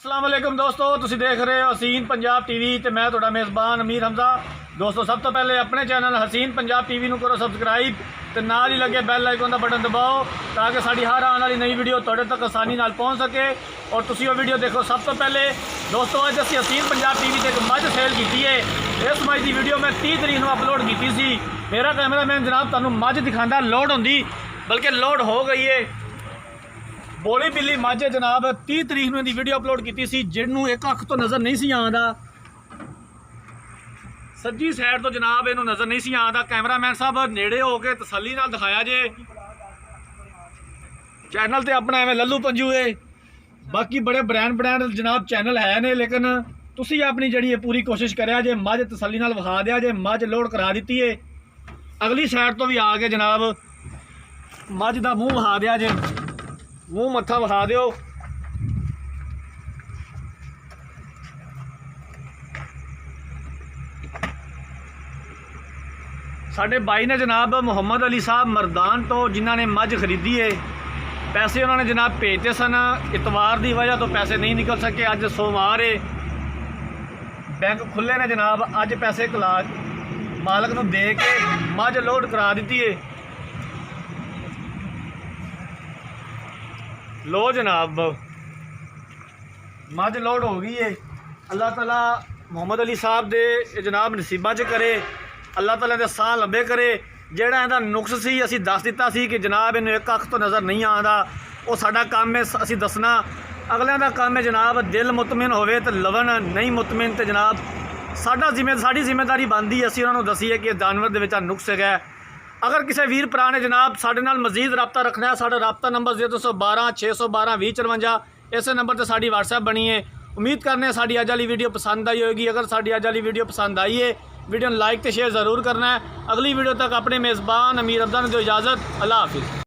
अस्सलाम वालेकुम दोस्तों, तुसी देख रहे हो हसीन पंजाब टीवी ते मैं तुहाडा मेज़बान अमीर हमजा। दोस्तों सब तो पहले अपने चैनल हसीन पंजाब टीवी नूं करो सबसक्राइब ते नाल ही लगे बैल आइकन का बटन दबाओ ताकि साड़ी हर आने वाली नई वीडियो तुहाडे तक आसानी नाल पहुँच सके और तुसी वो वीडियो देखो। सब तो पहले दोस्तों अज असीं हसीन पंजाब टीवी ते एक मझ सेल की है। इस मझ की वीडियो मैं 30 तरीक नूं अपलोड की सी। मेरा कैमरामैन जनाब तुहानूं मझ दिखांदा लोड होंदी, बल्कि लोड हो गई है। बोली बिल्ली मझ जनाब 30 तरीक में वीडियो अपलोड की सी, जिन्हों एक अख तो नज़र नहीं सी आंदा, सज्जी साइड तो जनाब इनू नज़र नहीं सी आंदा। कैमरामैन साहब नेड़े हो के तसल्ली नाल दिखाया जे। चैनल तो अपना एवं लल्लू पंजू है, बाकी बड़े ब्रांड जनाब चैनल है ने, लेकिन तुसी अपनी जड़ी पूरी कोशिश करिया जे। मझ तसल्ली नाल विखा दिया जे, मझ लोड करा दी है। अगली साइड तो भी आ गए जनाब, मझ का मूँह विखा दिया जे, मूँह मत्था विखा दिओ। साडे भाई ने जनाब मुहम्मद अली साहब मरदान तो, जिन्हों ने मझ खरीदी है, पैसे उन्होंने जनाब भेजते सन। इतवार की वजह तो पैसे नहीं निकल सके। अज सोमवार है, बैंक खुले ने जनाब। अज पैसे मालक नूं दे के मझ लोड करा दी है। लो जनाब मझ लोड हो गई है। अल्लाह ताला मुहम्मद अली साहब दे जनाब नसीबां च करे, अल्लाह ताला दे साह लंबे करे। जेड़ा इहदा नुक्स सी असी दस दिता सी कि जनाब इन्हूं एक अख तो नज़र नहीं आंदा, वो साडा काम है असी दसना। अगलियां दा काम है जनाब दिल मुतमिन होवे तो लवन, नहीं मुतमिन तो जनाब साडी जिम्मेदारी बनती है असी उन्होंने दसीए कि जानवर दे विच नुक्स है। अगर किसी वीर भरा ने जनाब साडे नाल मजीद रबता रखना है, साडा रबता नंबर 0212 612 2054, इस नंबर पर साडी व्हाट्सएप बनी है। उम्मीद करने साडी अज वाली वीडियो पसंद आई होगी। अगर साडी अज वाली वीडियो पसंद आई है, वीडियो लाइक तो शेयर ज़रूर करना है। अगली वीडियो तक अपने मेज़बान अमीर हमजा नूं दो इजाज़त। अल्लाह हाफिज़।